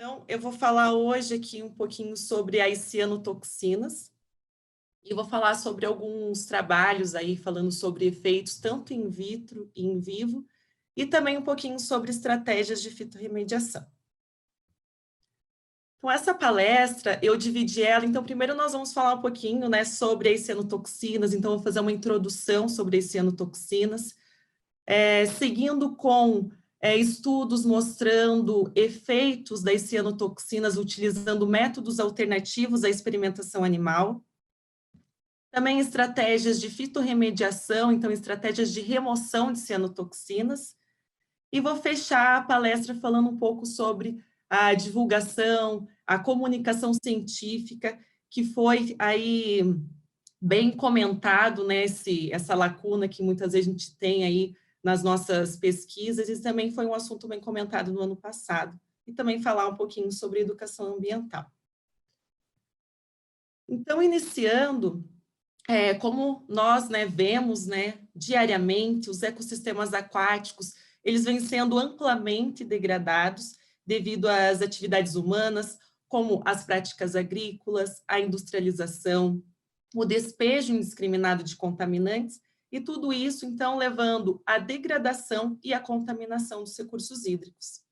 Então, eu vou falar hoje aqui um pouquinho sobre as cianotoxinas e vou falar sobre alguns trabalhos aí falando sobre efeitos tanto in vitro e in vivo e também um pouquinho sobre estratégias de fitorremediação. Então, essa palestra, eu dividi ela, então primeiro nós vamos falar um pouquinho, né, sobre as cianotoxinas, então vou fazer uma introdução sobre as cianotoxinas, seguindo com estudos mostrando efeitos das cianotoxinas utilizando métodos alternativos à experimentação animal. Também estratégias de fitorremediação, então estratégias de remoção de cianotoxinas. E vou fechar a palestra falando um pouco sobre a divulgação, a comunicação científica, que foi aí bem comentado, né, essa lacuna que muitas vezes a gente tem aí nas nossas pesquisas, e também foi um assunto bem comentado no ano passado, e também falar um pouquinho sobre educação ambiental. Então, iniciando, como nós, né, vemos, né, diariamente, os ecossistemas aquáticos, eles vêm sendo amplamente degradados devido às atividades humanas, como as práticas agrícolas, a industrialização, o despejo indiscriminado de contaminantes, e tudo isso, então, levando à degradação e à contaminação dos recursos hídricos.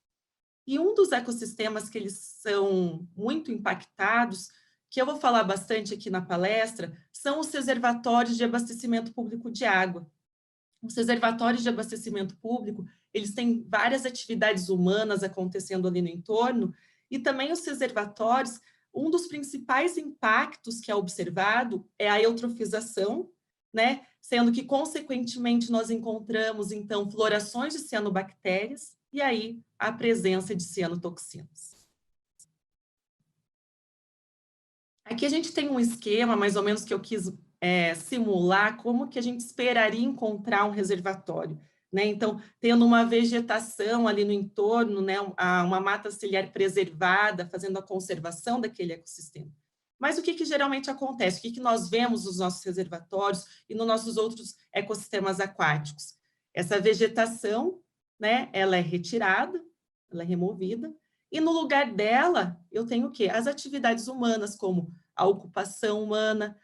E um dos ecossistemas que eles são muito impactados, que eu vou falar bastante aqui na palestra, são os reservatórios de abastecimento público de água. Os reservatórios de abastecimento público, eles têm várias atividades humanas acontecendo ali no entorno, e também os reservatórios, um dos principais impactos que é observado é a eutrofização, né? Sendo que, consequentemente, nós encontramos, então, florações de cianobactérias, e aí a presença de cianotoxinas. Aqui a gente tem um esquema, mais ou menos, que eu quis simular como que a gente esperaria encontrar um reservatório, né? Então, tendo uma vegetação ali no entorno, né, uma mata ciliar preservada, fazendo a conservação daquele ecossistema. Mas o que geralmente acontece? O que nós vemos nos nossos reservatórios e nos nossos outros ecossistemas aquáticos? Essa vegetação, né, ela é retirada, ela é removida, e no lugar dela, eu tenho o quê? As atividades humanas, como a ocupação humana,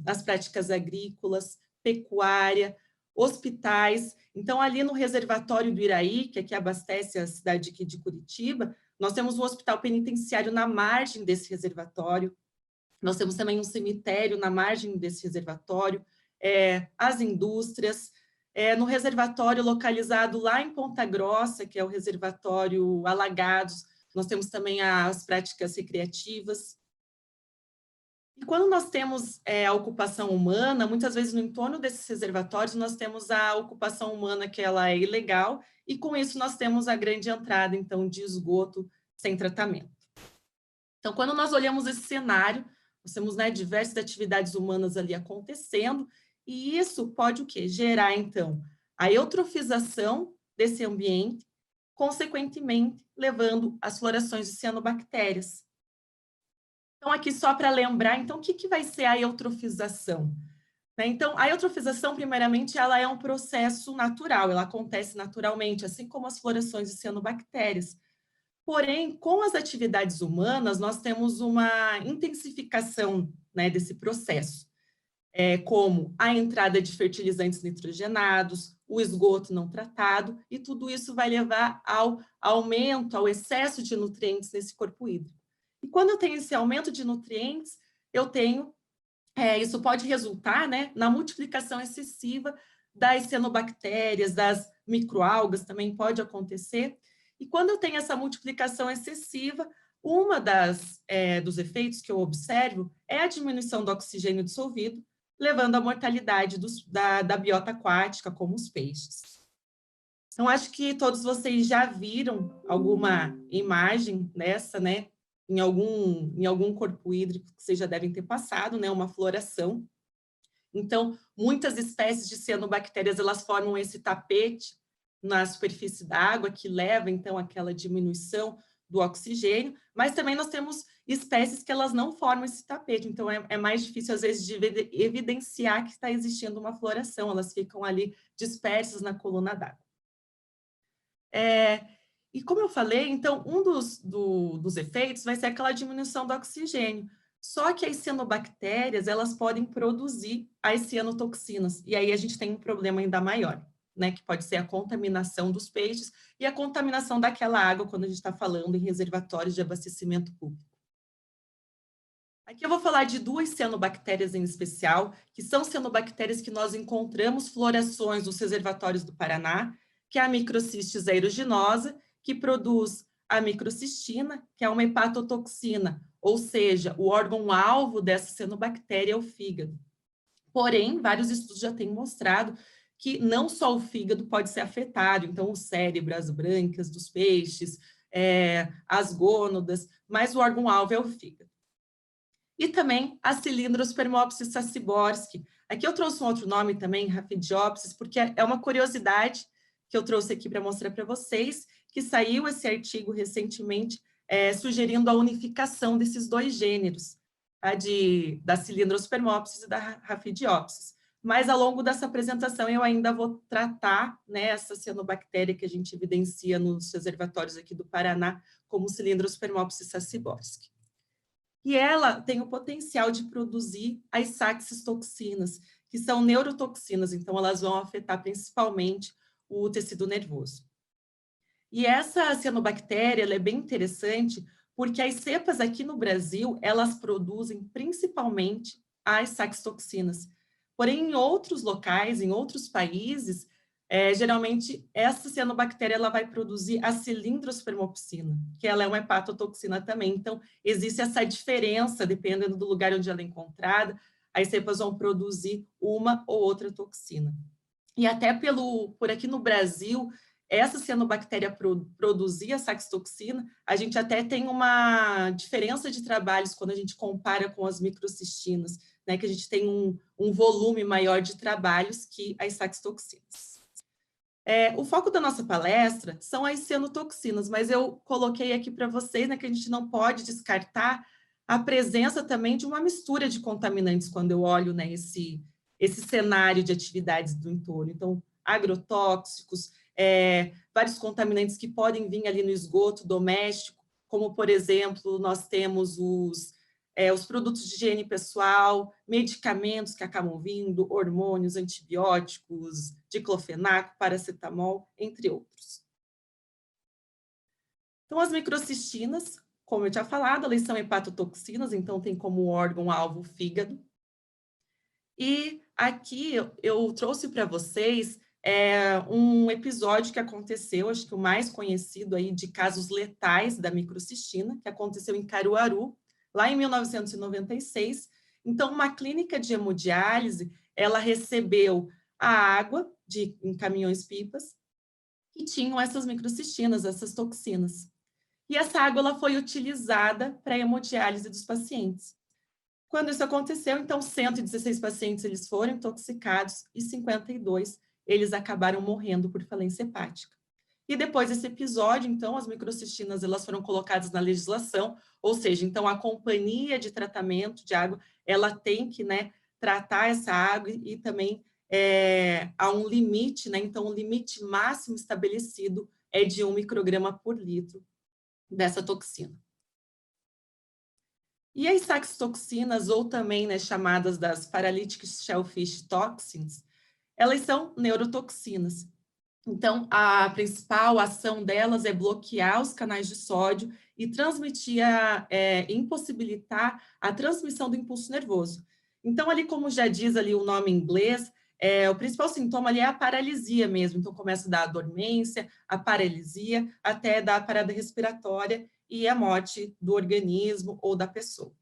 as práticas agrícolas, pecuária, hospitais. Então, ali no reservatório do Iraí, que aqui abastece a cidade aqui de Curitiba, nós temos um hospital penitenciário na margem desse reservatório, nós temos também um cemitério na margem desse reservatório, as indústrias, no reservatório localizado lá em Ponta Grossa, que é o reservatório Alagados, nós temos também as práticas recreativas. E quando nós temos a ocupação humana, muitas vezes no entorno desses reservatórios, nós temos a ocupação humana que ela é ilegal, e com isso nós temos a grande entrada, então, de esgoto sem tratamento. Então, quando nós olhamos esse cenário, nós temos, né, diversas atividades humanas ali acontecendo, e isso pode o quê? Gerar, então, a eutrofização desse ambiente, consequentemente, levando às florações de cianobactérias. Então, aqui só para lembrar, então, o que vai ser a eutrofização? Então, a eutrofização, primeiramente, ela é um processo natural, ela acontece naturalmente, assim como as florações de cianobactérias. Porém, com as atividades humanas, nós temos uma intensificação, né, desse processo, como a entrada de fertilizantes nitrogenados, o esgoto não tratado, e tudo isso vai levar ao aumento, ao excesso de nutrientes nesse corpo hídrico. E quando eu tenho esse aumento de nutrientes, eu tenho, isso pode resultar, né, na multiplicação excessiva das cianobactérias, das microalgas, também pode acontecer. E quando eu tenho essa multiplicação excessiva, uma dos efeitos que eu observo é a diminuição do oxigênio dissolvido, levando à mortalidade da biota aquática, como os peixes. Então, acho que todos vocês já viram alguma imagem dessa, né? Em algum corpo hídrico que vocês já devem ter passado, né? Uma floração. Então, muitas espécies de cianobactérias, elas formam esse tapete na superfície da água, que leva, então, àquela diminuição do oxigênio, mas também nós temos espécies que elas não formam esse tapete, então é mais difícil, às vezes, de evidenciar que está existindo uma floração, elas ficam ali dispersas na coluna d'água. E como eu falei, então, um dos efeitos vai ser aquela diminuição do oxigênio. Só que as cianobactérias, elas podem produzir as cianotoxinas, e aí a gente tem um problema ainda maior, né, que pode ser a contaminação dos peixes e a contaminação daquela água quando a gente está falando em reservatórios de abastecimento público. Aqui eu vou falar de duas cianobactérias em especial, que são cianobactérias que nós encontramos florações nos reservatórios do Paraná, que é a Microcistes aeruginosa, que produz a microcistina, que é uma hepatotoxina, ou seja, o órgão-alvo dessa cianobactéria é o fígado. Porém, vários estudos já têm mostrado que não só o fígado pode ser afetado, então o cérebro, as brânquias dos peixes, as gônadas, mas o órgão-alvo é o fígado. E também a Cylindrospermopsis sassiborski. Aqui eu trouxe um outro nome também, Raphidiopsis, porque é uma curiosidade que eu trouxe aqui para mostrar para vocês, que saiu esse artigo recentemente sugerindo a unificação desses dois gêneros, da Cylindrospermopsis e da Raphidiopsis. Mas ao longo dessa apresentação eu ainda vou tratar, né, essa cianobactéria que a gente evidencia nos reservatórios aqui do Paraná como Cylindrospermopsis sassiborski. E ela tem o potencial de produzir as saxitoxinas, que são neurotoxinas, então elas vão afetar principalmente o tecido nervoso. E essa cianobactéria, ela é bem interessante, porque as cepas aqui no Brasil, elas produzem principalmente as saxitoxinas. Porém, em outros locais, em outros países, geralmente essa cianobactéria ela vai produzir a cilindrospermopsina, que ela é uma hepatotoxina também. Então, existe essa diferença, dependendo do lugar onde ela é encontrada, as cepas vão produzir uma ou outra toxina. E até por aqui no Brasil, essa cianobactéria produzir a saxitoxina, a gente até tem uma diferença de trabalhos quando a gente compara com as microcistinas, né, que a gente tem um volume maior de trabalhos que as saxitoxinas. O foco da nossa palestra são as cianotoxinas, mas eu coloquei aqui para vocês, né, que a gente não pode descartar a presença também de uma mistura de contaminantes quando eu olho, né, esse cenário de atividades do entorno. Então, agrotóxicos, vários contaminantes que podem vir ali no esgoto doméstico, como, por exemplo, nós temos os produtos de higiene pessoal, medicamentos que acabam vindo, hormônios, antibióticos, diclofenaco, paracetamol, entre outros. Então, as microcistinas, como eu tinha falado, elas são hepatotoxinas, então tem como órgão-alvo o fígado. E aqui eu trouxe para vocês um episódio que aconteceu, acho que o mais conhecido aí de casos letais da microcistina, que aconteceu em Caruaru, lá em 1996. Então, uma clínica de hemodiálise, ela recebeu a água em caminhões-pipas que tinham essas microcistinas, essas toxinas. E essa água ela foi utilizada para a hemodiálise dos pacientes. Quando isso aconteceu, então, 116 pacientes eles foram intoxicados e 52 eles acabaram morrendo por falência hepática. E depois desse episódio, então, as microcistinas elas foram colocadas na legislação, ou seja, então a companhia de tratamento de água, ela tem que, né, tratar essa água e também há um limite, né, então o limite máximo estabelecido é de 1 micrograma por litro dessa toxina. E as saxitoxinas, ou também, né, chamadas das paralytic shellfish toxins, elas são neurotoxinas. Então, a principal ação delas é bloquear os canais de sódio e impossibilitar a transmissão do impulso nervoso. Então, ali, como já diz ali o nome em inglês, o principal sintoma ali é a paralisia mesmo. Então, começa a dar a dormência, a paralisia, até dar a parada respiratória e a morte do organismo ou da pessoa.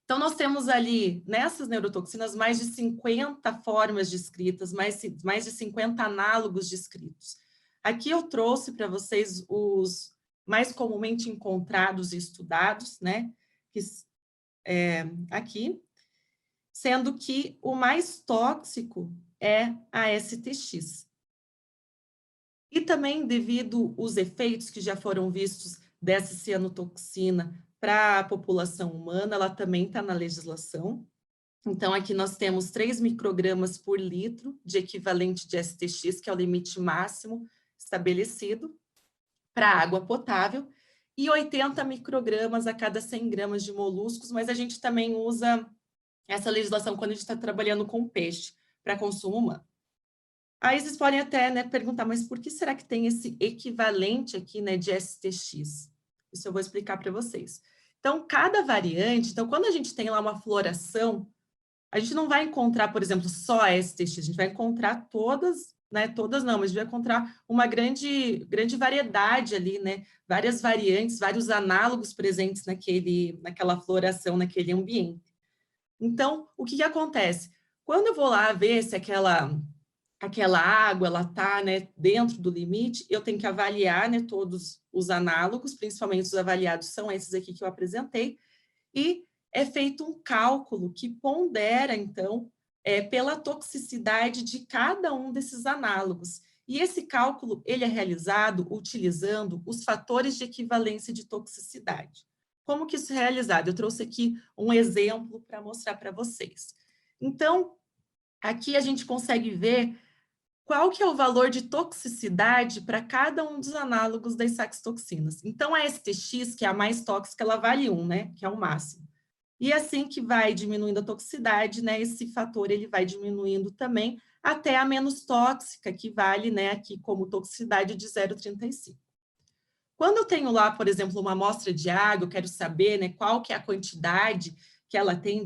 Então, nós temos ali, nessas neurotoxinas, mais de 50 formas descritas, mais de 50 análogos descritos. Aqui eu trouxe para vocês os mais comumente encontrados e estudados, né? Aqui, sendo que o mais tóxico é a STX. E também devido aos efeitos que já foram vistos dessa cianotoxina para a população humana, ela também está na legislação. Então, aqui nós temos 3 microgramas por litro de equivalente de STX, que é o limite máximo estabelecido. para água potável e 80 microgramas a cada 100 gramas de moluscos, mas a gente também usa essa legislação quando a gente está trabalhando com peixe para consumo humano. Aí vocês podem até, né, perguntar, mas por que será que tem esse equivalente aqui, né, de STX? Isso eu vou explicar para vocês. Então, cada variante, então quando a gente tem lá uma floração, a gente não vai encontrar, por exemplo, só a STX, a gente vai encontrar todas, né, todas não, mas a gente vai encontrar uma grande variedade ali, né, várias variantes, vários análogos presentes naquela floração, naquele ambiente. Então, o que acontece? Quando eu vou lá ver se aquela água ela está, né, dentro do limite, eu tenho que avaliar, né, todos os análogos, principalmente os avaliados são esses aqui que eu apresentei, e é feito um cálculo que pondera, então, pela toxicidade de cada um desses análogos. E esse cálculo ele é realizado utilizando os fatores de equivalência de toxicidade. Como que isso é realizado? Eu trouxe aqui um exemplo para mostrar para vocês. Então, aqui a gente consegue ver qual que é o valor de toxicidade para cada um dos análogos das saxitoxinas. Então, a STX, que é a mais tóxica, ela vale 1, né? Que é o máximo. E assim que vai diminuindo a toxicidade, né? Esse fator ele vai diminuindo também até a menos tóxica, que vale, né, aqui como toxicidade de 0,35. Quando eu tenho lá, por exemplo, uma amostra de água, eu quero saber, né, qual que é a quantidade que ela tem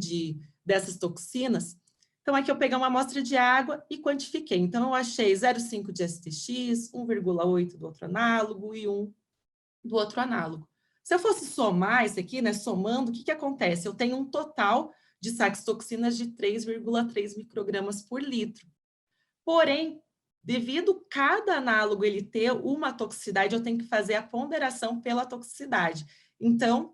dessas toxinas, então, aqui eu peguei uma amostra de água e quantifiquei. Então, eu achei 0,5 de STX, 1,8 do outro análogo e 1 do outro análogo. Se eu fosse somar isso aqui, né, somando, o que acontece? Eu tenho um total de saxitoxinas de 3,3 microgramas por litro. Porém, devido cada análogo ele ter uma toxicidade, eu tenho que fazer a ponderação pela toxicidade. Então,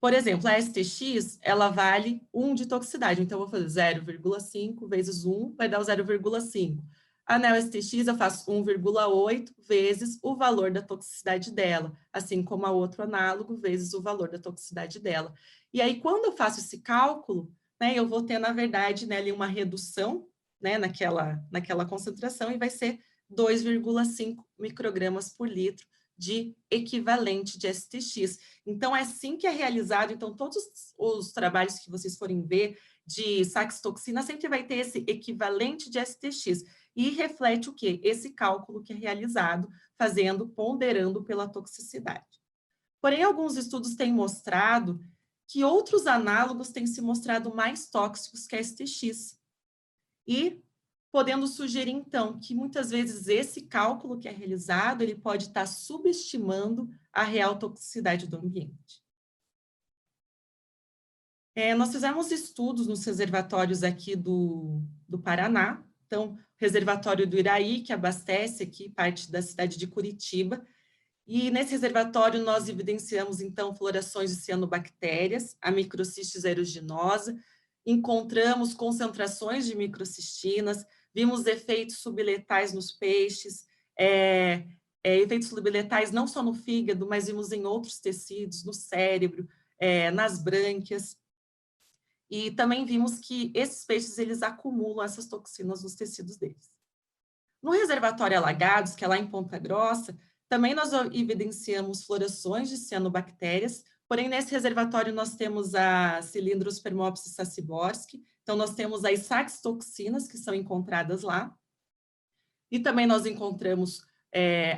por exemplo, a STX, ela vale 1 de toxicidade. Então, eu vou fazer 0,5 vezes 1, vai dar o 0,5. A Neo STX, eu faço 1,8 vezes o valor da toxicidade dela, assim como a outro análogo vezes o valor da toxicidade dela. E aí, quando eu faço esse cálculo, né, eu vou ter, na verdade, né, ali uma redução, né, naquela concentração, e vai ser 2,5 microgramas por litro de equivalente de STX. Então, é assim que é realizado. Então, todos os trabalhos que vocês forem ver de saxitoxina sempre vai ter esse equivalente de STX. E reflete o quê? Esse cálculo que é realizado, ponderando pela toxicidade. Porém, alguns estudos têm mostrado que outros análogos têm se mostrado mais tóxicos que a STX. E podendo sugerir, então, que muitas vezes esse cálculo que é realizado, ele pode estar subestimando a real toxicidade do ambiente. Nós fizemos estudos nos reservatórios aqui do Paraná, então, o reservatório do Iraí, que abastece aqui parte da cidade de Curitiba, e nesse reservatório nós evidenciamos, então, florações de cianobactérias, a microcistis aeruginosa, encontramos concentrações de microcistinas, vimos efeitos subletais nos peixes, efeitos subletais não só no fígado, mas vimos em outros tecidos, no cérebro, nas brânquias, e também vimos que esses peixes, eles acumulam essas toxinas nos tecidos deles. No reservatório Alagados, que é lá em Ponta Grossa, também nós evidenciamos florações de cianobactérias, porém nesse reservatório nós temos a Cylindrospermopsis sassiborski, então nós temos as saxitoxinas que são encontradas lá, e também nós encontramos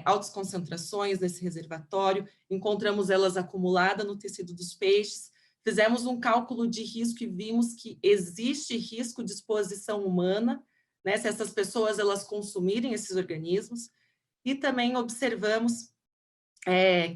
altas concentrações nesse reservatório, encontramos elas acumuladas no tecido dos peixes, fizemos um cálculo de risco e vimos que existe risco de exposição humana, né, se essas pessoas elas consumirem esses organismos, e também observamos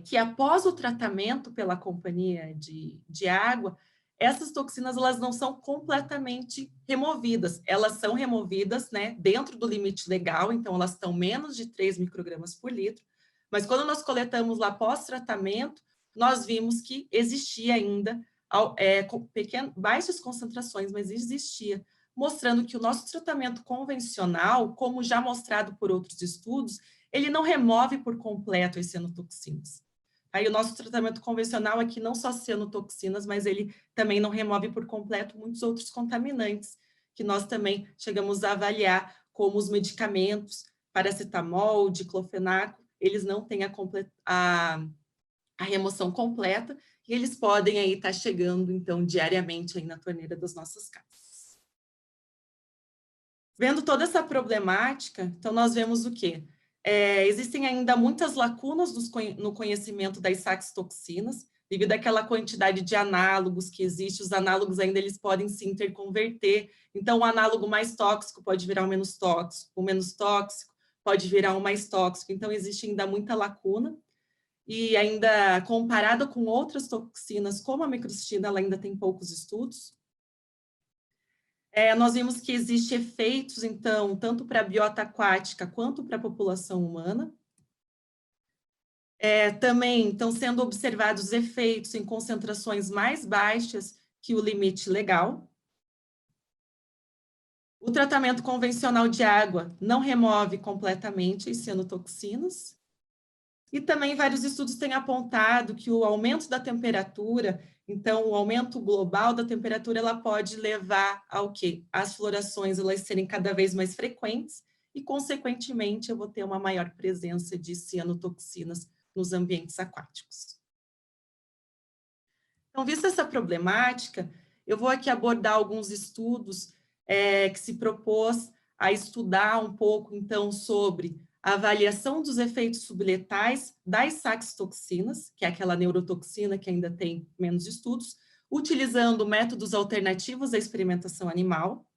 que após o tratamento pela companhia de água, essas toxinas elas não são completamente removidas, elas são removidas, né, dentro do limite legal, então elas estão menos de 3 microgramas por litro, mas quando nós coletamos lá pós-tratamento, nós vimos que existia ainda baixas concentrações, mas existia, mostrando que o nosso tratamento convencional, como já mostrado por outros estudos, ele não remove por completo as cianotoxinas. Aí o nosso tratamento convencional aqui não só cianotoxinas, mas ele também não remove por completo muitos outros contaminantes, que nós também chegamos a avaliar, como os medicamentos, paracetamol, diclofenaco, eles não têm a remoção completa, e eles podem aí estar chegando, então, diariamente aí na torneira das nossas casas. Vendo toda essa problemática, então nós vemos o quê? Existem ainda muitas lacunas no conhecimento das saxitoxinas, devido àquela quantidade de análogos que existe, os análogos ainda eles podem se interconverter, então o análogo mais tóxico pode virar o menos tóxico pode virar o mais tóxico, então existe ainda muita lacuna, e ainda comparada com outras toxinas, como a microstina, ela ainda tem poucos estudos. Nós vimos que existem efeitos, então, tanto para a biota aquática quanto para a população humana. Também estão sendo observados efeitos em concentrações mais baixas que o limite legal. O tratamento convencional de água não remove completamente as cianotoxinas. E também vários estudos têm apontado que o aumento da temperatura, então o aumento global da temperatura, ela pode levar ao quê? As florações elas serem cada vez mais frequentes e, consequentemente, eu vou ter uma maior presença de cianotoxinas nos ambientes aquáticos. Então, vista essa problemática, eu vou aqui abordar alguns estudos que se propôs a estudar um pouco, então, sobre a avaliação dos efeitos subletais das saxitoxinas, que é aquela neurotoxina que ainda tem menos estudos, utilizando métodos alternativos à experimentação animal.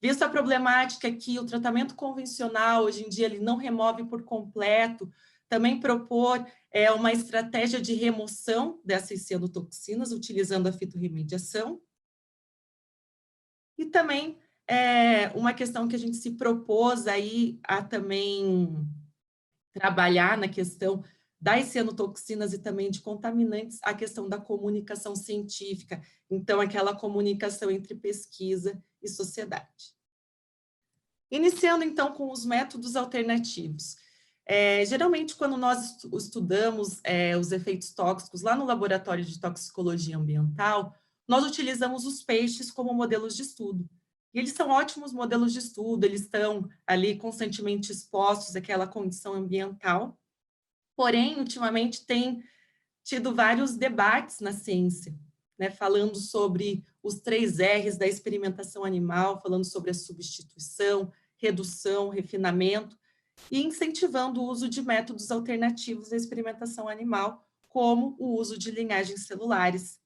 Visto a problemática que o tratamento convencional, hoje em dia, ele não remove por completo, também propor uma estratégia de remoção dessas cianotoxinas, utilizando a fitorremediação. E também uma questão que a gente se propôs aí a também trabalhar na questão das cianotoxinas e também de contaminantes, a questão da comunicação científica, então aquela comunicação entre pesquisa e sociedade. Iniciando então com os métodos alternativos. Geralmente, quando nós estudamos os efeitos tóxicos lá no laboratório de toxicologia ambiental, nós utilizamos os peixes como modelos de estudo. E eles são ótimos modelos de estudo, eles estão ali constantemente expostos àquela condição ambiental. Porém, ultimamente tem tido vários debates na ciência, né, falando sobre os 3 R's da experimentação animal, falando sobre a substituição, redução, refinamento, e incentivando o uso de métodos alternativos à experimentação animal, como o uso de linhagens celulares.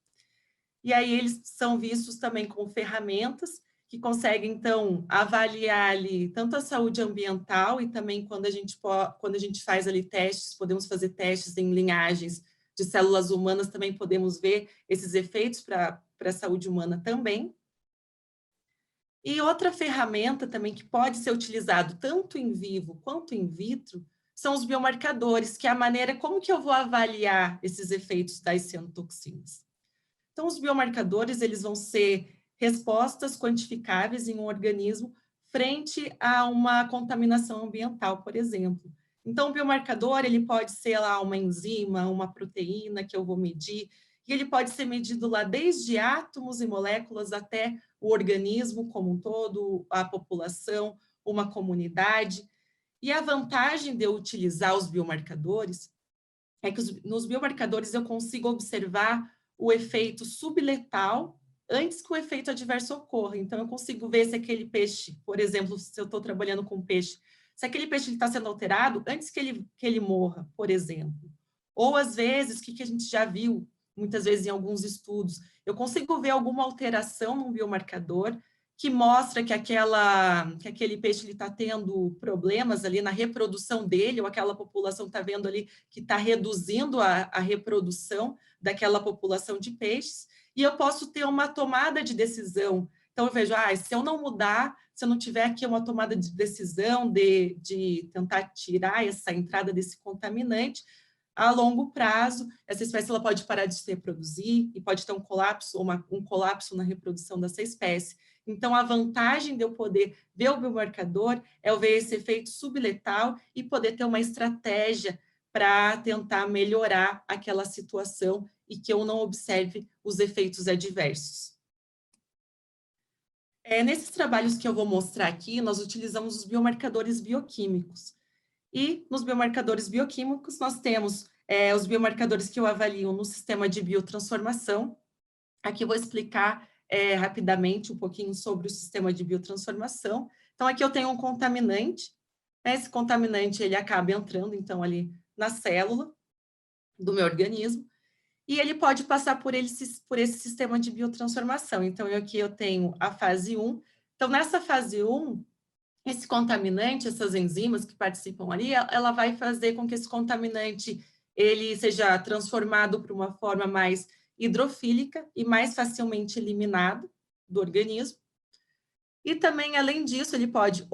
E aí eles são vistos também como ferramentas que conseguem, então, avaliar ali tanto a saúde ambiental e também quando a gente faz ali testes, podemos fazer testes em linhagens de células humanas, também podemos ver esses efeitos para a saúde humana também. E outra ferramenta também que pode ser utilizado tanto em vivo quanto in vitro são os biomarcadores, que é a maneira como que eu vou avaliar esses efeitos das cianotoxinas. Então, os biomarcadores, eles vão ser respostas quantificáveis em um organismo frente a uma contaminação ambiental, por exemplo. Então, o biomarcador, ele pode ser lá uma enzima, uma proteína que eu vou medir, e ele pode ser medido lá desde átomos e moléculas até o organismo como um todo, a população, uma comunidade. E a vantagem de eu utilizar os biomarcadores é que nos biomarcadores eu consigo observar o efeito subletal antes que o efeito adverso ocorra. Então, eu consigo ver se aquele peixe, por exemplo, se eu estou trabalhando com peixe, se aquele peixe está sendo alterado antes que ele morra, por exemplo. Ou, às vezes, o que a gente já viu, muitas vezes em alguns estudos, eu consigo ver alguma alteração num biomarcador que mostra que aquele peixe está tendo problemas ali na reprodução dele, ou aquela população está vendo ali que está reduzindo a reprodução daquela população de peixes, e eu posso ter uma tomada de decisão. Então, eu vejo, se eu não mudar, se eu não tiver aqui uma tomada de decisão de tentar tirar essa entrada desse contaminante, a longo prazo, essa espécie ela pode parar de se reproduzir e pode ter um colapso na reprodução dessa espécie. Então, a vantagem de eu poder ver o biomarcador é eu ver esse efeito subletal e poder ter uma estratégia para tentar melhorar aquela situação e que eu não observe os efeitos adversos. Nesses trabalhos que eu vou mostrar aqui, nós utilizamos os biomarcadores bioquímicos. E nos biomarcadores bioquímicos, nós temos os biomarcadores que eu avalio no sistema de biotransformação. Aqui eu vou explicar rapidamente um pouquinho sobre o sistema de biotransformação. Então, aqui eu tenho um contaminante, né? Esse contaminante, ele acaba entrando, então, ali na célula do meu organismo, e ele pode passar por esse sistema de biotransformação. Então, aqui eu tenho a fase 1. Então, nessa fase 1, esse contaminante, essas enzimas que participam ali, ela vai fazer com que esse contaminante ele seja transformado para uma forma mais hidrofílica e mais facilmente eliminado do organismo. E também, além disso, ele pode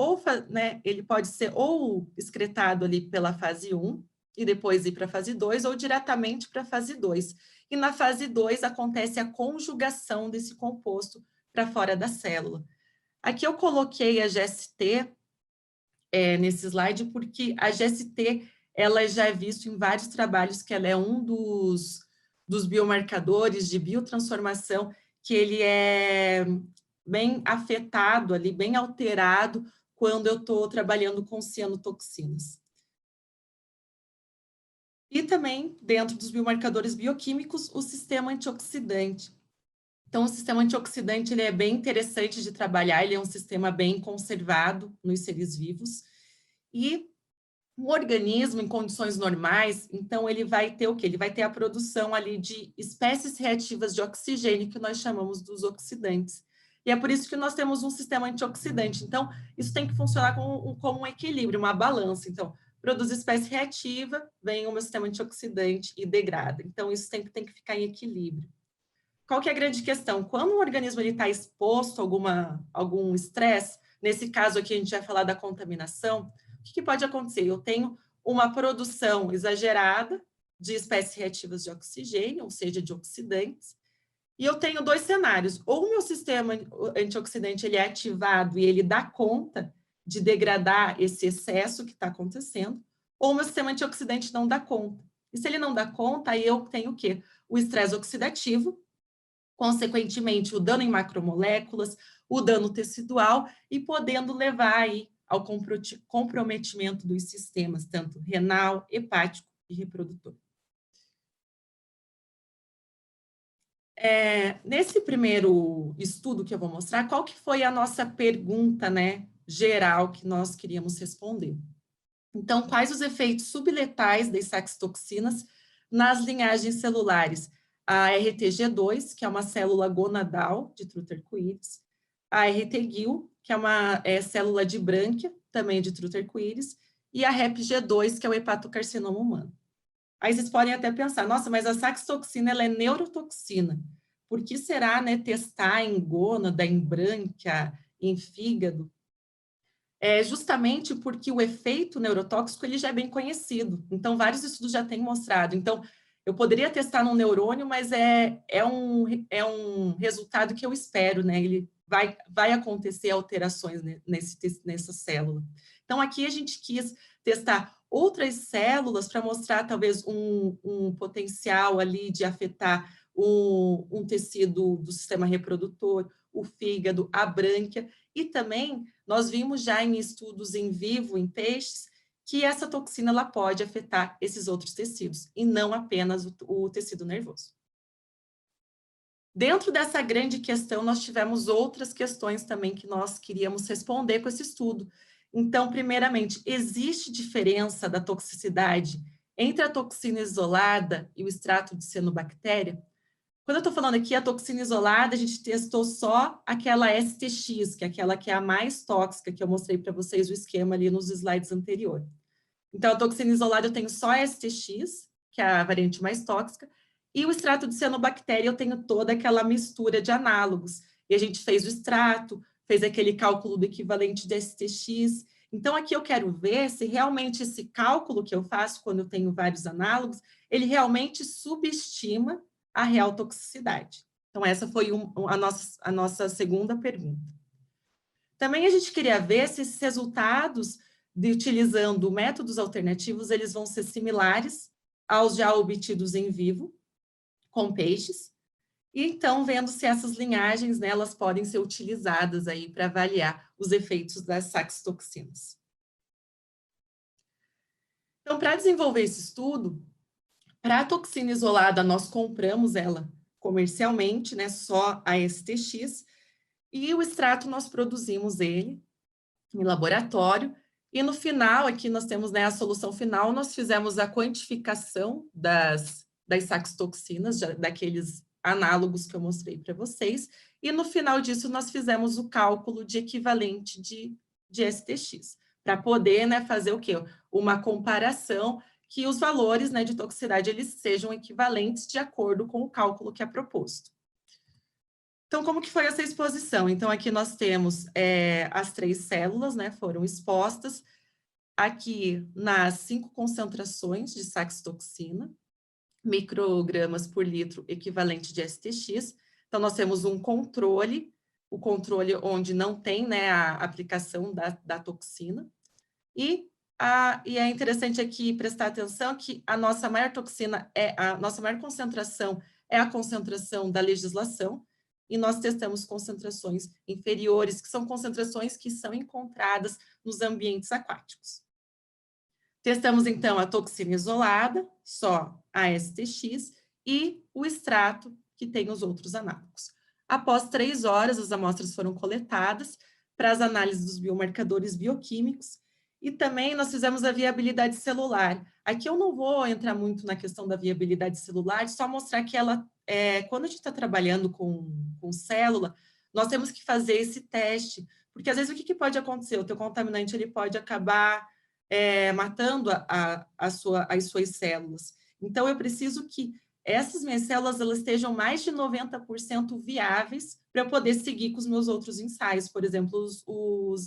ele pode ser ou excretado ali pela fase 1 e depois ir para a fase 2, ou diretamente para a fase 2. E na fase 2 acontece a conjugação desse composto para fora da célula. Aqui eu coloquei a GST nesse slide, porque a GST ela já é vista em vários trabalhos que ela é um dos biomarcadores de biotransformação, que ele é bem afetado ali, bem alterado, quando eu estou trabalhando com cianotoxinas. E também, dentro dos biomarcadores bioquímicos, o sistema antioxidante. Então, o sistema antioxidante ele é bem interessante de trabalhar, ele é um sistema bem conservado nos seres vivos, e o organismo, em condições normais, então ele vai ter o quê? Ele vai ter a produção ali de espécies reativas de oxigênio, que nós chamamos dos oxidantes. E é por isso que nós temos um sistema antioxidante. Então, isso tem que funcionar como um equilíbrio, uma balança. Então, produz espécie reativa, vem o meu sistema antioxidante e degrada. Então, isso tem que ficar em equilíbrio. Qual que é a grande questão? Quando o organismo está exposto a algum estresse, nesse caso aqui a gente vai falar da contaminação, o que pode acontecer? Eu tenho uma produção exagerada de espécies reativas de oxigênio, ou seja, de oxidantes, e eu tenho dois cenários. Ou o meu sistema antioxidante ele é ativado e ele dá conta de degradar esse excesso que está acontecendo, ou o meu sistema antioxidante não dá conta. E se ele não dá conta, aí eu tenho o quê? O estresse oxidativo, consequentemente, o dano em macromoléculas, o dano tecidual, e podendo levar aí ao comprometimento dos sistemas, tanto renal, hepático e reprodutor. Nesse primeiro estudo que eu vou mostrar, qual que foi a nossa pergunta, né, geral que nós queríamos responder? Então, quais os efeitos subletais das saxitoxinas nas linhagens celulares? A RTG2, que é uma célula gonadal de truta-arco-íris, a RT-GIL, que é uma célula de brânquia, também de truta-arco-íris, e a REPG2, que é o hepatocarcinoma humano. Aí vocês podem até pensar, nossa, mas a saxitoxina ela é neurotoxina. Por que será, né, testar em gônada, em brânquia, em fígado? Justamente porque o efeito neurotóxico ele já é bem conhecido. Então, vários estudos já têm mostrado. Então, eu poderia testar num neurônio, mas é um resultado que eu espero, né? Ele vai acontecer alterações nessa célula. Então, aqui a gente quis testar outras células para mostrar talvez um potencial ali de afetar um tecido do sistema reprodutor, o fígado, a brânquia, e também nós vimos já em estudos em vivo, em peixes, que essa toxina ela pode afetar esses outros tecidos, e não apenas o tecido nervoso. Dentro dessa grande questão, nós tivemos outras questões também que nós queríamos responder com esse estudo. Então, primeiramente, existe diferença da toxicidade entre a toxina isolada e o extrato de cianobactéria? Quando eu estou falando aqui a toxina isolada, a gente testou só aquela STX, que é aquela que é a mais tóxica, que eu mostrei para vocês o esquema ali nos slides anteriores. Então, a toxina isolada eu tenho só a STX, que é a variante mais tóxica, e o extrato de cianobactéria eu tenho toda aquela mistura de análogos. E a gente fez o extrato, fez aquele cálculo do equivalente de STX. Então, aqui eu quero ver se realmente esse cálculo que eu faço quando eu tenho vários análogos, ele realmente subestima a real toxicidade. Então, essa foi a nossa segunda pergunta. Também a gente queria ver se esses resultados de utilizando métodos alternativos, eles vão ser similares aos já obtidos em vivo, com peixes, e então vendo se essas linhagens, né, elas podem ser utilizadas aí para avaliar os efeitos das saxitoxinas. Então, para desenvolver esse estudo, para a toxina isolada, nós compramos ela comercialmente, né, só a STX, e o extrato nós produzimos ele em laboratório, e no final, aqui nós temos, né, a solução final, nós fizemos a quantificação das saxitoxinas, daqueles análogos que eu mostrei para vocês, e no final disso nós fizemos o cálculo de equivalente de STX, para poder, né, fazer o quê? Uma comparação que os valores, né, de toxicidade eles sejam equivalentes de acordo com o cálculo que é proposto. Então, como que foi essa exposição? Então, aqui nós temos as 3 células, né, foram expostas, aqui nas 5 concentrações de saxitoxina, microgramas por litro equivalente de STX. Então, nós temos um controle, o controle onde não tem, né, a aplicação da toxina, e é interessante aqui prestar atenção que a nossa maior toxina, a nossa maior concentração é a concentração da legislação, e nós testamos concentrações inferiores, que são concentrações que são encontradas nos ambientes aquáticos. Testamos, então, a toxina isolada, só a STX, e o extrato, que tem os outros análogos. Após 3 horas, as amostras foram coletadas para as análises dos biomarcadores bioquímicos, e também nós fizemos a viabilidade celular. Aqui eu não vou entrar muito na questão da viabilidade celular, só mostrar que ela, quando a gente está trabalhando com célula, nós temos que fazer esse teste, porque às vezes o que pode acontecer? O teu contaminante ele pode acabar matando as suas células. Então, eu preciso que essas minhas células elas estejam mais de 90% viáveis para eu poder seguir com os meus outros ensaios, por exemplo,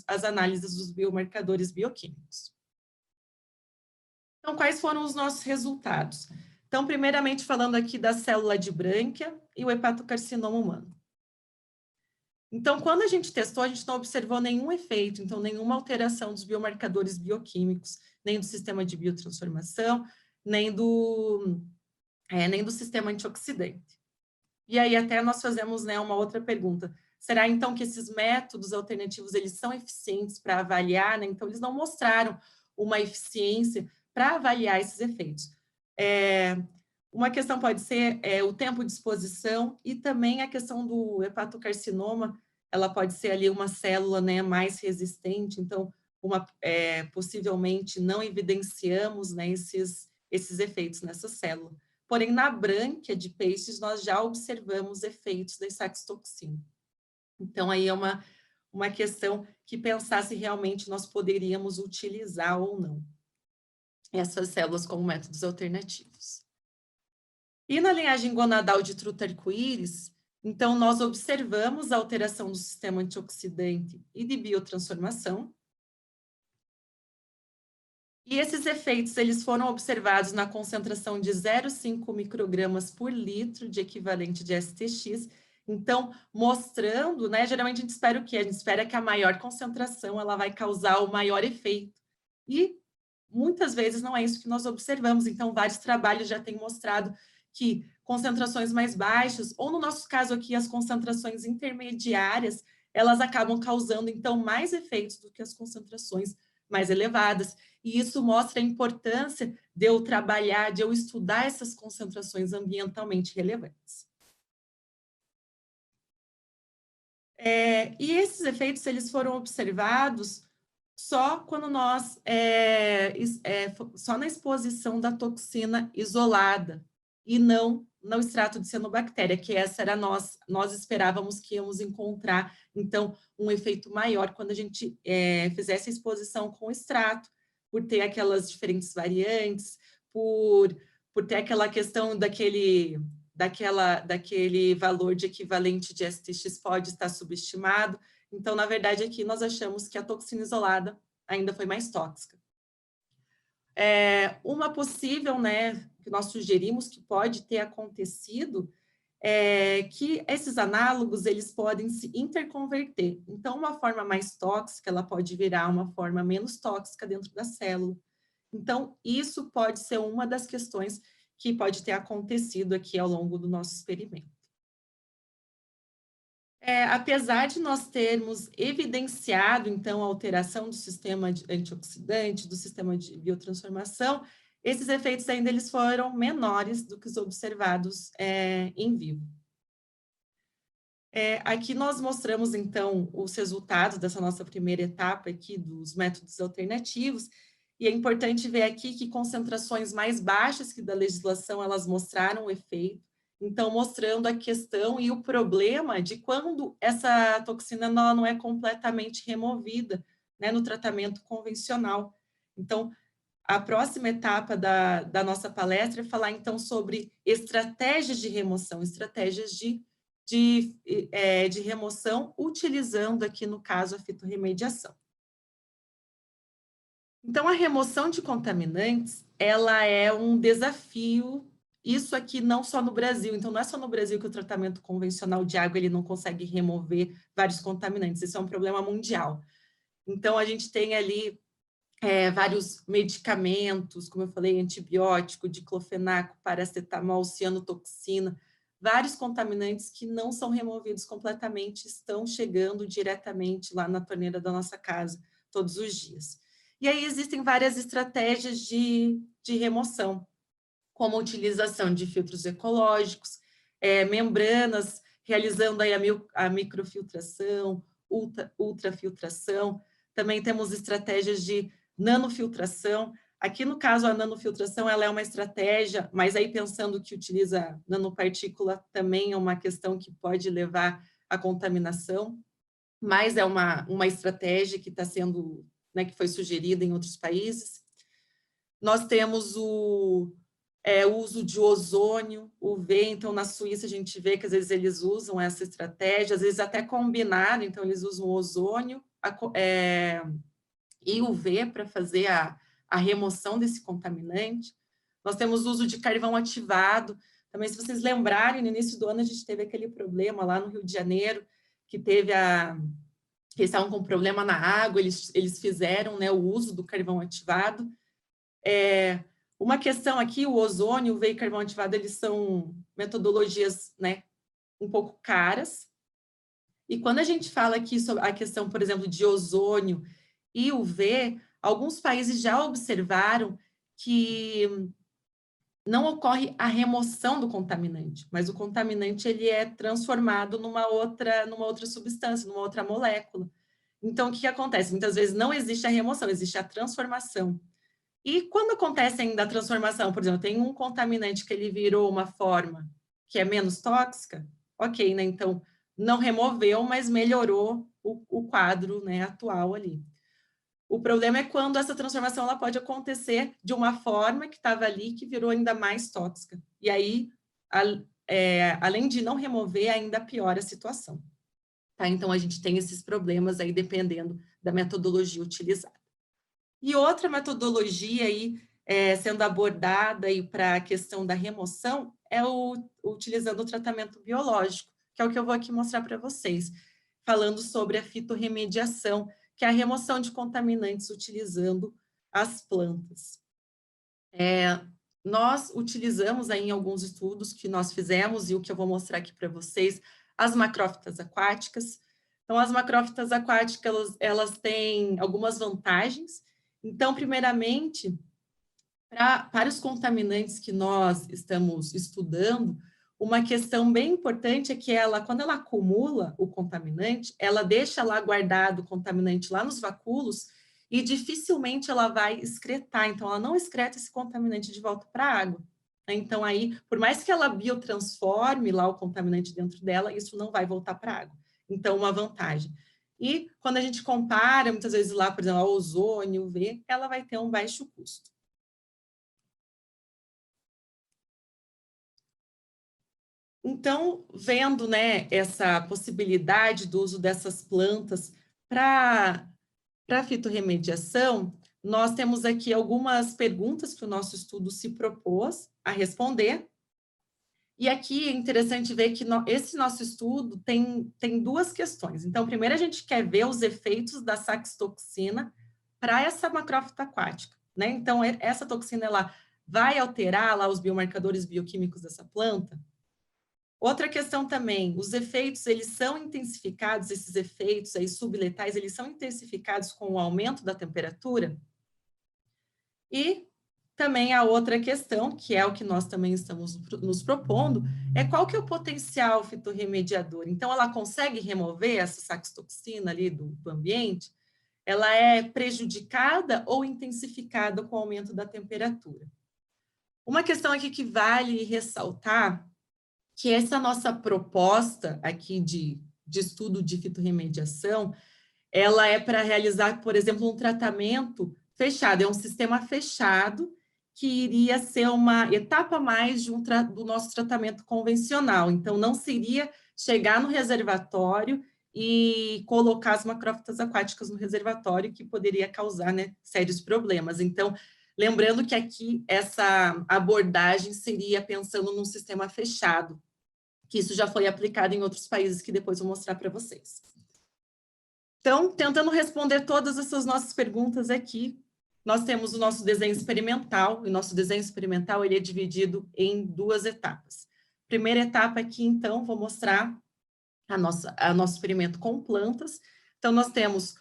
as análises dos biomarcadores bioquímicos. Então, quais foram os nossos resultados? Então, primeiramente, falando aqui da célula de brânquia e o hepatocarcinoma humano. Então, quando a gente testou, a gente não observou nenhum efeito, então, nenhuma alteração dos biomarcadores bioquímicos, nem do sistema de biotransformação, nem do sistema antioxidante. E aí, até nós fazemos, né, uma outra pergunta. Será, então, que esses métodos alternativos, eles são eficientes para avaliar, né? Então, eles não mostraram uma eficiência para avaliar esses efeitos. Uma questão pode ser o tempo de exposição e também a questão do hepatocarcinoma, ela pode ser ali uma célula, né, mais resistente, então possivelmente não evidenciamos, né, esses efeitos nessa célula. Porém, na brânquia de peixes, nós já observamos efeitos da saxitoxina. Então, aí é uma questão que pensar se realmente nós poderíamos utilizar ou não essas células como métodos alternativos. E na linhagem gonadal de truta arco-íris, então, nós observamos a alteração do sistema antioxidante e de biotransformação. E esses efeitos, eles foram observados na concentração de 0,5 microgramas por litro de equivalente de STX. Então, mostrando, né, geralmente a gente espera o quê? A gente espera que a maior concentração, ela vai causar o maior efeito. E muitas vezes não é isso que nós observamos. Então, vários trabalhos já têm mostrado que concentrações mais baixas, ou no nosso caso aqui, as concentrações intermediárias, elas acabam causando, então, mais efeitos do que as concentrações mais elevadas. E isso mostra a importância de eu trabalhar, de eu estudar essas concentrações ambientalmente relevantes. E esses efeitos, eles foram observados só quando nós, só na exposição da toxina isolada, e não no extrato de cianobactéria, que essa era nós esperávamos que íamos encontrar, então, um efeito maior quando a gente fizesse a exposição com o extrato, por ter aquelas diferentes variantes, por ter aquela questão daquele valor de equivalente de STX pode estar subestimado. Então, na verdade, aqui nós achamos que a toxina isolada ainda foi mais tóxica. Uma possível, né, que nós sugerimos que pode ter acontecido é que esses análogos, eles podem se interconverter. Então, uma forma mais tóxica, ela pode virar uma forma menos tóxica dentro da célula. Então, isso pode ser uma das questões que pode ter acontecido aqui ao longo do nosso experimento. Apesar de nós termos evidenciado, então, a alteração do sistema antioxidante, do sistema de biotransformação, esses efeitos ainda eles foram menores do que os observados em vivo. Aqui nós mostramos, então, os resultados dessa nossa primeira etapa aqui dos métodos alternativos, e é importante ver aqui que concentrações mais baixas que da legislação, elas mostraram o efeito, então mostrando a questão e o problema de quando essa toxina não é completamente removida, né, no tratamento convencional. Então, a próxima etapa da nossa palestra é falar, então, sobre estratégias de remoção, estratégias de remoção, utilizando aqui, no caso, a fitorremediação. Então, a remoção de contaminantes, ela é um desafio, isso aqui não só no Brasil, então não é só no Brasil que o tratamento convencional de água ele não consegue remover vários contaminantes, isso é um problema mundial. Então, a gente tem ali vários medicamentos, como eu falei, antibiótico, diclofenaco, paracetamol, cianotoxina, vários contaminantes que não são removidos completamente, estão chegando diretamente lá na torneira da nossa casa, todos os dias. E aí existem várias estratégias de remoção, como a utilização de filtros ecológicos, membranas, realizando aí a microfiltração, ultrafiltração. Também temos estratégias de nanofiltração. Aqui, no caso, a nanofiltração ela é uma estratégia, mas aí pensando que utiliza nanopartícula também é uma questão que pode levar à contaminação, mas é uma estratégia que está sendo, né, que foi sugerida em outros países. Nós temos o uso de ozônio, UV, então na Suíça a gente vê que às vezes eles usam essa estratégia, às vezes até combinado, então eles usam ozônio e UV para fazer a remoção desse contaminante. Nós temos o uso de carvão ativado, também se vocês lembrarem, no início do ano a gente teve aquele problema lá no Rio de Janeiro, que teve que eles estavam com problema na água, eles fizeram, né, o uso do carvão ativado. Uma questão aqui, o ozônio, o UV e carvão ativado, eles são metodologias, né, um pouco caras. E quando a gente fala aqui sobre a questão, por exemplo, de ozônio e UV, alguns países já observaram que não ocorre a remoção do contaminante, mas o contaminante ele é transformado numa outra substância, numa outra molécula. Então, o que acontece? Muitas vezes não existe a remoção, existe a transformação. E quando acontece ainda a transformação, por exemplo, tem um contaminante que ele virou uma forma que é menos tóxica, ok, né? Então, não removeu, mas melhorou o quadro, né, atual ali. O problema é quando essa transformação ela pode acontecer de uma forma que estava ali, que virou ainda mais tóxica. E aí, além de não remover, ainda piora a situação. Tá? Então, a gente tem esses problemas aí, dependendo da metodologia utilizada. E outra metodologia aí, sendo abordada para a questão da remoção, utilizando o tratamento biológico, que é o que eu vou aqui mostrar para vocês, falando sobre a fitorremediação, que é a remoção de contaminantes utilizando as plantas. Nós utilizamos aí em alguns estudos que nós fizemos, e o que eu vou mostrar aqui para vocês, as macrófitas aquáticas. Então, as macrófitas aquáticas, elas têm algumas vantagens. Então, primeiramente, para os contaminantes que nós estamos estudando, uma questão bem importante é que quando ela acumula o contaminante, ela deixa lá guardado o contaminante lá nos vacúolos e dificilmente ela vai excretar, então ela não excreta esse contaminante de volta para a água. Então aí, por mais que ela biotransforme lá o contaminante dentro dela, isso não vai voltar para a água. Então, uma vantagem. E quando a gente compara, muitas vezes lá, por exemplo, a ozônio, UV, ela vai ter um baixo custo. Então, vendo, né, essa possibilidade do uso dessas plantas para fitorremediação, nós temos aqui algumas perguntas que o nosso estudo se propôs a responder. E aqui é interessante ver que esse nosso estudo tem duas questões. Então, primeiro a gente quer ver os efeitos da saxitoxina para essa macrófita aquática, né? Então, essa toxina, ela vai alterar lá os biomarcadores bioquímicos dessa planta? Outra questão também, os efeitos, eles são intensificados, esses efeitos aí subletais, eles são intensificados com o aumento da temperatura? E também a outra questão, que é o que nós também estamos nos propondo, é qual que é o potencial fitorremediador. Então, ela consegue remover essa saxitoxina ali do ambiente? Ela é prejudicada ou intensificada com o aumento da temperatura? Uma questão aqui que vale ressaltar, que essa nossa proposta aqui de estudo de fitorremediação, ela é para realizar, por exemplo, um tratamento fechado, é um sistema fechado que iria ser uma etapa a mais do nosso tratamento convencional. Então, não seria chegar no reservatório e colocar as macrófitas aquáticas no reservatório, que poderia causar, né, sérios problemas. Então, lembrando que aqui essa abordagem seria pensando num sistema fechado, que isso já foi aplicado em outros países, que depois vou mostrar para vocês. Então, tentando responder todas essas nossas perguntas aqui, nós temos o nosso desenho experimental, e o nosso desenho experimental ele é dividido em duas etapas. Primeira etapa aqui, então, vou mostrar nosso experimento com plantas. Então, nós temos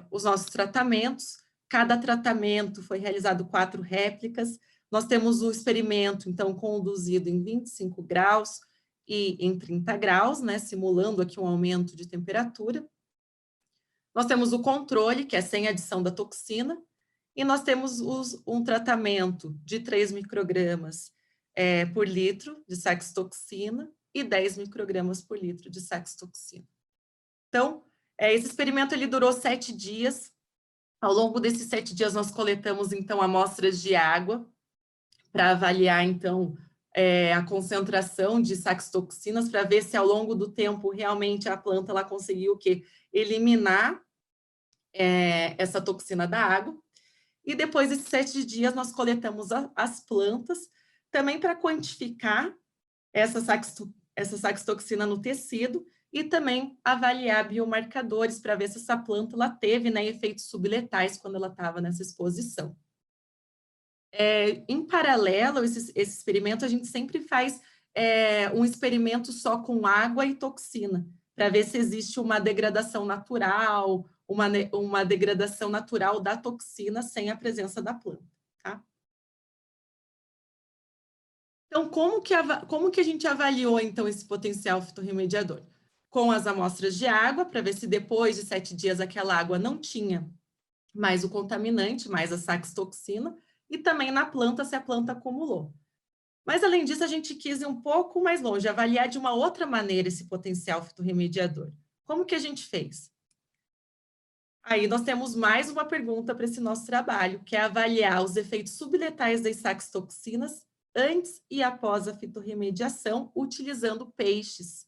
os nossos tratamentos, cada tratamento foi realizado 4 réplicas, nós temos o experimento, então, conduzido em 25 graus e em 30 graus, né, simulando aqui um aumento de temperatura. Nós temos o controle, que é sem adição da toxina, e nós temos um tratamento de 3 microgramas por litro de saxitoxina e 10 microgramas por litro de saxitoxina. Então, esse experimento ele durou 7 dias. Ao longo desses 7 dias, nós coletamos, então, amostras de água para avaliar, então, a concentração de saxitoxinas, para ver se, ao longo do tempo, realmente a planta ela conseguiu o quê? Eliminar essa toxina da água. E depois desses 7 dias, nós coletamos as plantas, também para quantificar essa saxitoxina no tecido e também avaliar biomarcadores para ver se essa planta ela teve, né, efeitos subletais quando ela estava nessa exposição. Em paralelo, esse experimento, a gente sempre faz um experimento só com água e toxina, para ver se existe uma degradação natural, uma degradação natural da toxina sem a presença da planta, tá? Então, como que a gente avaliou, então, esse potencial fitorremediador? Com as amostras de água, para ver se depois de 7 dias aquela água não tinha mais o contaminante, mais a saxitoxina, e também na planta, se a planta acumulou. Mas, além disso, a gente quis ir um pouco mais longe, avaliar de uma outra maneira esse potencial fitorremediador. Como que a gente fez? Aí nós temos mais uma pergunta para esse nosso trabalho, que é avaliar os efeitos subletais das saxitoxinas antes e após a fitorremediação, utilizando peixes.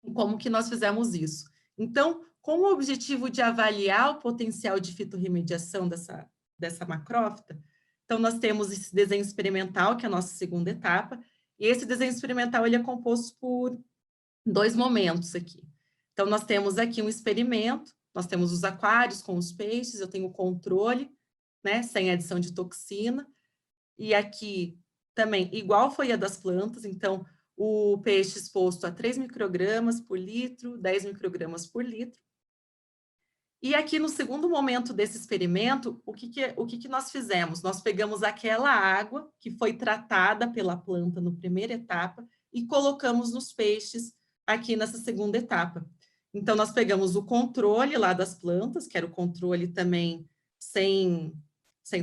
E como que nós fizemos isso? Então, com o objetivo de avaliar o potencial de fitorremediação dessa macrófita, então nós temos esse desenho experimental, que é a nossa segunda etapa, e esse desenho experimental ele é composto por 2 momentos aqui. Então, nós temos aqui um experimento, nós temos os aquários com os peixes, eu tenho o controle, né, sem adição de toxina, e aqui também, igual foi a das plantas, então, o peixe exposto a 3 microgramas por litro, 10 microgramas por litro. E aqui no segundo momento desse experimento, o que nós fizemos? Nós pegamos aquela água que foi tratada pela planta na primeira etapa e colocamos nos peixes aqui nessa segunda etapa. Então, nós pegamos o controle lá das plantas, que era o controle também sem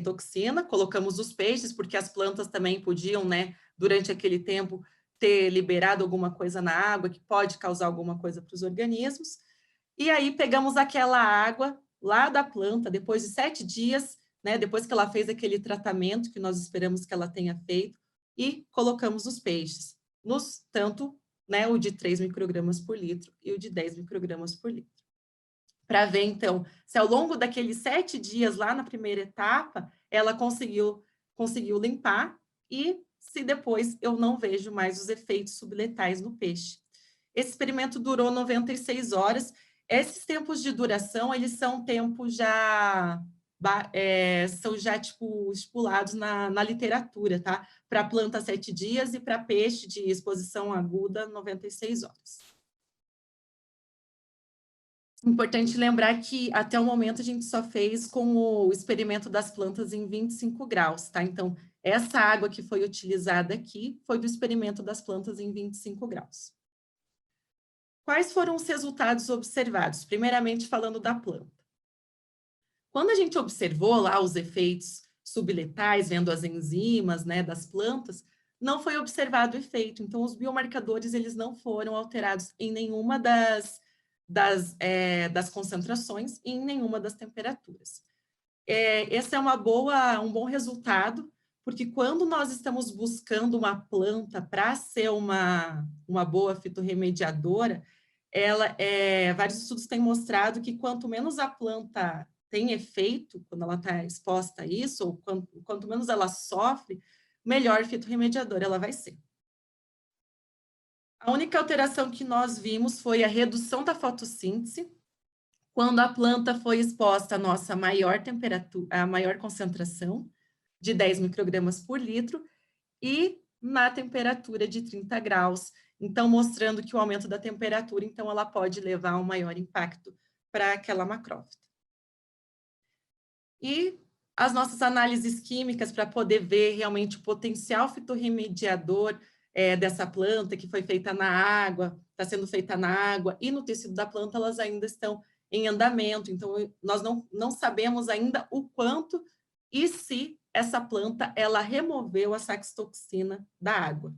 toxina, colocamos os peixes, porque as plantas também podiam, né, durante aquele tempo, ter liberado alguma coisa na água que pode causar alguma coisa para os organismos. E aí pegamos aquela água lá da planta, depois de 7 dias, né, depois que ela fez aquele tratamento que nós esperamos que ela tenha feito, e colocamos os peixes, tanto, né, o de 3 microgramas por litro e o de 10 microgramas por litro. Para ver, então, se ao longo daqueles 7 dias lá na primeira etapa, ela conseguiu limpar e se depois eu não vejo mais os efeitos subletais no peixe. Esse experimento durou 96 horas. Esses tempos de duração, eles são tempos já são já tipo, estipulados na literatura, tá? Para planta 7 dias e para peixe de exposição aguda 96 horas. Importante lembrar que até o momento a gente só fez com o experimento das plantas em 25 graus, tá? Então, essa água que foi utilizada aqui foi do experimento das plantas em 25 graus. Quais foram os resultados observados? Primeiramente, falando da planta. Quando a gente observou lá os efeitos subletais, vendo as enzimas, né, das plantas, não foi observado efeito. Então, os biomarcadores, eles não foram alterados em nenhuma das concentrações e em nenhuma das temperaturas. Esse é um bom resultado, porque quando nós estamos buscando uma planta para ser uma boa fitorremediadora, vários estudos têm mostrado que quanto menos a planta tem efeito, quando ela está exposta a isso, ou quanto menos ela sofre, melhor fitorremediadora ela vai ser. A única alteração que nós vimos foi a redução da fotossíntese, quando a planta foi exposta à nossa maior temperatura, a maior concentração, de 10 microgramas por litro, e na temperatura de 30 graus. Então, mostrando que o aumento da temperatura, então, ela pode levar a um maior impacto para aquela macrófita. E as nossas análises químicas para poder ver realmente o potencial fitorremediador dessa planta, que foi feita na água, está sendo feita na água, e no tecido da planta, elas ainda estão em andamento. Então, nós não sabemos ainda o quanto e se essa planta ela removeu a saxitoxina da água.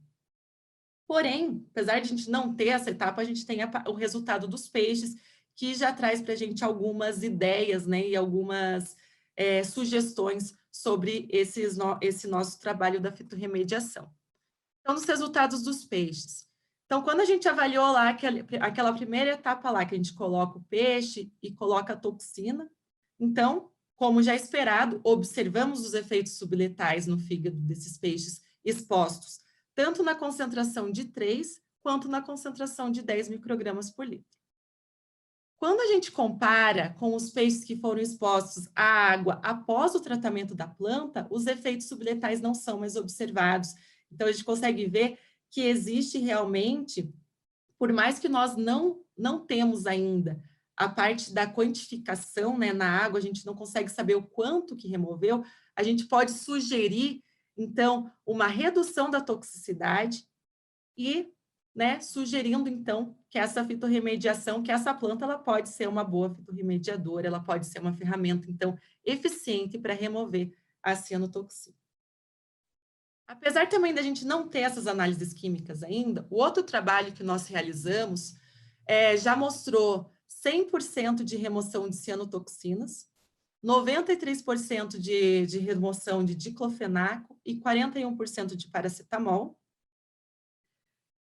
Porém, apesar de a gente não ter essa etapa, a gente tem o resultado dos peixes, que já traz para a gente algumas ideias, né, e algumas sugestões sobre esse nosso trabalho da fitorremediação. Então, nos resultados dos peixes. Então, quando a gente avaliou lá aquela primeira etapa lá, que a gente coloca o peixe e coloca a toxina, então, como já esperado, observamos os efeitos subletais no fígado desses peixes expostos, tanto na concentração de 3 quanto na concentração de 10 microgramas por litro. Quando a gente compara com os peixes que foram expostos à água após o tratamento da planta, os efeitos subletais não são mais observados. Então, a gente consegue ver que existe realmente, por mais que nós não temos ainda a parte da quantificação, né, na água, a gente não consegue saber o quanto que removeu, a gente pode sugerir, então, uma redução da toxicidade e, né, sugerindo, então, que essa fitorremediação, que essa planta, ela pode ser uma boa fitorremediadora, ela pode ser uma ferramenta, então, eficiente para remover a cianotoxina. Apesar também da gente não ter essas análises químicas ainda, o outro trabalho que nós realizamos já mostrou 100% de remoção de cianotoxinas, 93% de remoção de diclofenaco e 41% de paracetamol.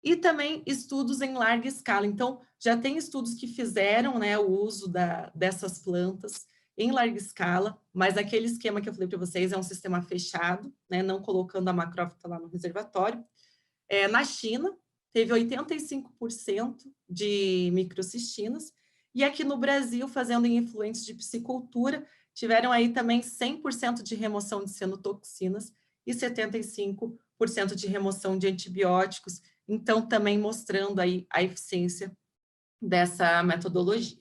E também estudos em larga escala. Então, já tem estudos que fizeram, né, o uso dessas plantas em larga escala, mas aquele esquema que eu falei para vocês é um sistema fechado, né, não colocando a macrófita lá no reservatório. Na China, teve 85% de microcistinas, e aqui no Brasil, fazendo em efluentes de piscicultura, tiveram aí também 100% de remoção de cianotoxinas e 75% de remoção de antibióticos, então também mostrando aí a eficiência dessa metodologia.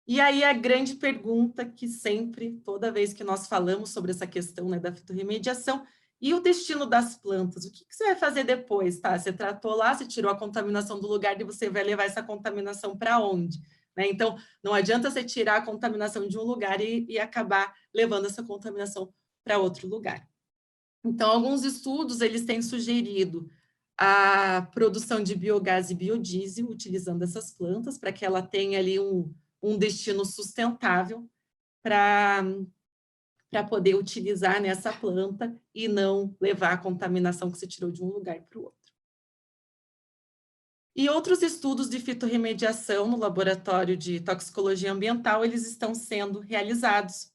E aí a grande pergunta que sempre, toda vez que nós falamos sobre essa questão, né, da fitorremediação, e o destino das plantas? O que você vai fazer depois, tá? Você tratou lá, você tirou a contaminação do lugar e você vai levar essa contaminação para onde? Né? Então, não adianta você tirar a contaminação de um lugar e acabar levando essa contaminação para outro lugar. Então, alguns estudos, eles têm sugerido a produção de biogás e biodiesel utilizando essas plantas para que ela tenha ali um destino sustentável para poder utilizar nessa planta e não levar a contaminação que você tirou de um lugar para o outro. E outros estudos de fitorremediação no laboratório de toxicologia ambiental, eles estão sendo realizados,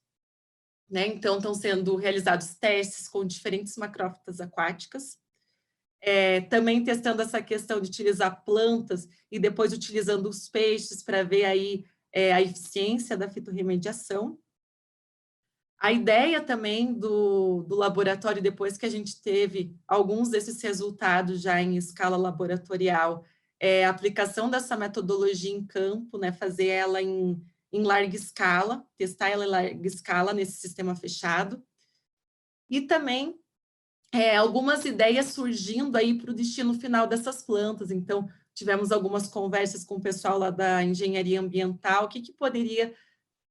né? Então, estão sendo realizados testes com diferentes macrófitas aquáticas, também testando essa questão de utilizar plantas e depois utilizando os peixes para ver aí a eficiência da fitorremediação. A ideia também do laboratório, depois que a gente teve alguns desses resultados já em escala laboratorial, é a aplicação dessa metodologia em campo, né, fazer ela em larga escala, testar ela em larga escala nesse sistema fechado, e também algumas ideias surgindo aí para o destino final dessas plantas. Então, tivemos algumas conversas com o pessoal lá da engenharia ambiental, o que poderia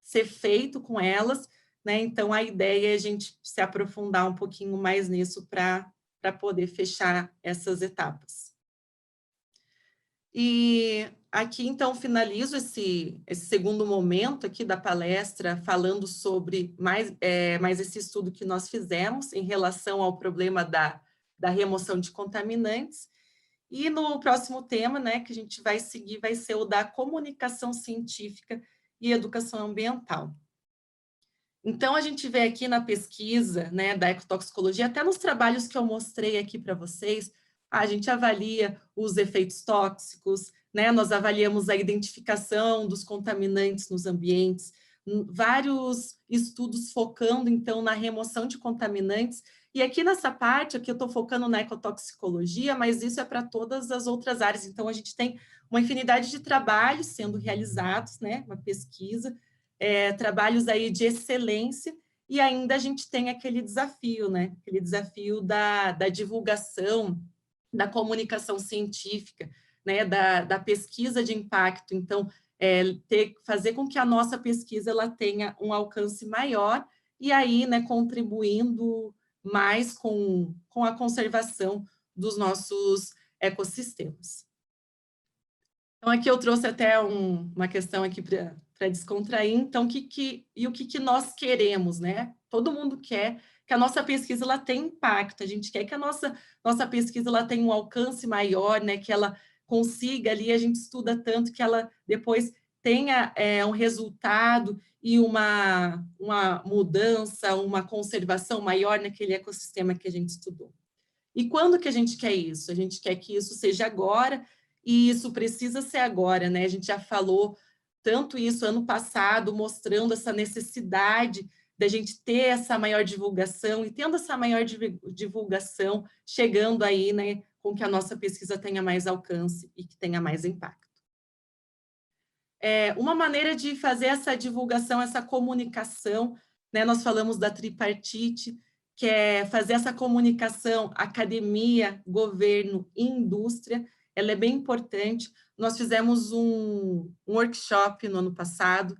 ser feito com elas, né? Então, a ideia é a gente se aprofundar um pouquinho mais nisso para poder fechar essas etapas. E aqui, então, finalizo esse segundo momento aqui da palestra, falando sobre mais esse estudo que nós fizemos em relação ao problema da remoção de contaminantes. E no próximo tema, né, que a gente vai seguir, vai ser o da comunicação científica e educação ambiental. Então, a gente vê aqui na pesquisa, né, da ecotoxicologia, até nos trabalhos que eu mostrei aqui para vocês, a gente avalia os efeitos tóxicos, né, nós avaliamos a identificação dos contaminantes nos ambientes, vários estudos focando, então, na remoção de contaminantes, e aqui nessa parte, aqui eu estou focando na ecotoxicologia, mas isso é para todas as outras áreas, então a gente tem uma infinidade de trabalhos sendo realizados, né, uma pesquisa, trabalhos aí de excelência, e ainda a gente tem aquele desafio, né? Aquele desafio da divulgação, da comunicação científica, né? Da pesquisa de impacto. Então, fazer com que a nossa pesquisa ela tenha um alcance maior e aí, né, contribuindo mais com a conservação dos nossos ecossistemas. Então, aqui eu trouxe até uma questão aqui para descontrair. Então, o que nós queremos, né? Todo mundo quer que a nossa pesquisa ela tenha impacto, a gente quer que a nossa pesquisa ela tenha um alcance maior, né? Que ela consiga ali, a gente estuda tanto que ela depois tenha um resultado e uma mudança, uma conservação maior naquele ecossistema que a gente estudou. E quando que a gente quer isso? A gente quer que isso seja agora, e isso precisa ser agora, né? A gente já falou tanto isso ano passado, mostrando essa necessidade da gente ter essa maior divulgação, e tendo essa maior divulgação, chegando aí, né, com que a nossa pesquisa tenha mais alcance e que tenha mais impacto. Uma maneira de fazer essa divulgação, essa comunicação, né, nós falamos da tripartite, que é fazer essa comunicação academia, governo e indústria, ela é bem importante. Nós fizemos um workshop no ano passado,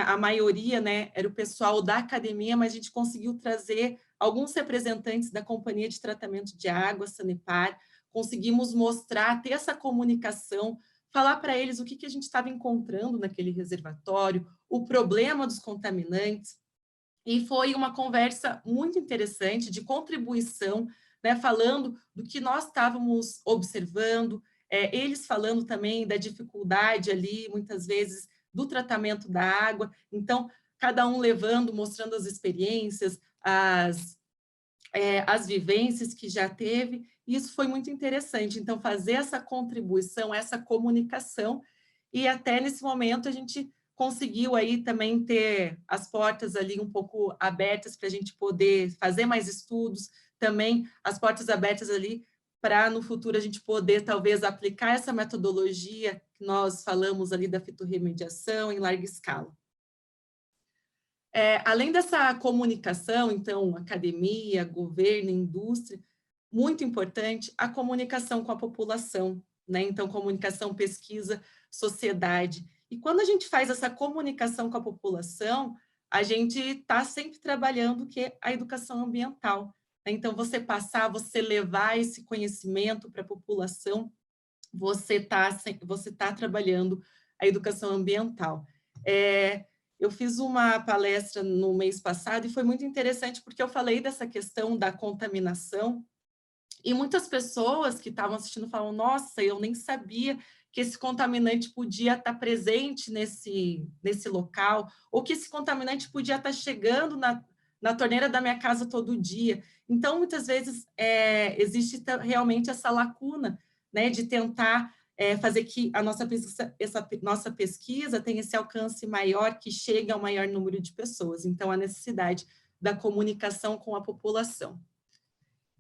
a maioria, né, era o pessoal da academia, mas a gente conseguiu trazer alguns representantes da Companhia de Tratamento de Água, Sanepar, conseguimos mostrar, ter essa comunicação, falar para eles o que a gente estava encontrando naquele reservatório, o problema dos contaminantes, e foi uma conversa muito interessante, de contribuição, né, falando do que nós estávamos observando, eles falando também da dificuldade ali, muitas vezes, do tratamento da água. Então, cada um levando, mostrando as experiências, as vivências que já teve, e isso foi muito interessante. Então, fazer essa contribuição, essa comunicação, e até nesse momento a gente conseguiu aí também ter as portas ali um pouco abertas para a gente poder fazer mais estudos, também as portas abertas ali para no futuro a gente poder talvez aplicar essa metodologia que nós falamos ali da fitorremediação em larga escala. Além dessa comunicação, então, academia, governo, indústria, muito importante a comunicação com a população, né? Então, comunicação, pesquisa, sociedade. E quando a gente faz essa comunicação com a população, a gente está sempre trabalhando que é a educação ambiental, né? Então, você levar esse conhecimento para a população, você tá trabalhando a educação ambiental. Eu fiz uma palestra no mês passado e foi muito interessante porque eu falei dessa questão da contaminação e muitas pessoas que estavam assistindo falam, nossa, eu nem sabia que esse contaminante podia estar presente nesse local, ou que esse contaminante podia estar chegando na torneira da minha casa todo dia. Então, muitas vezes, existe realmente essa lacuna, né, de tentar fazer que a nossa pesquisa, essa nossa pesquisa tenha esse alcance maior, que chegue ao maior número de pessoas. Então, a necessidade da comunicação com a população.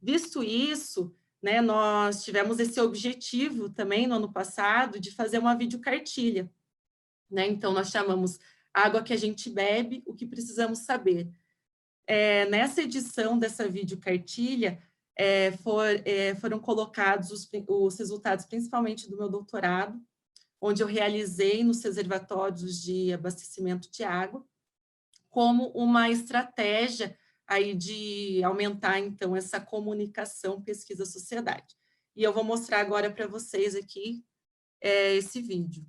Visto isso, né, nós tivemos esse objetivo também no ano passado de fazer uma videocartilha, né? Então, nós chamamos Água que a gente bebe, o que precisamos saber. Nessa edição dessa videocartilha, foram colocados os resultados, principalmente do meu doutorado, onde eu realizei nos reservatórios de abastecimento de água, como uma estratégia aí de aumentar, então, essa comunicação pesquisa-sociedade. E eu vou mostrar agora para vocês aqui esse vídeo.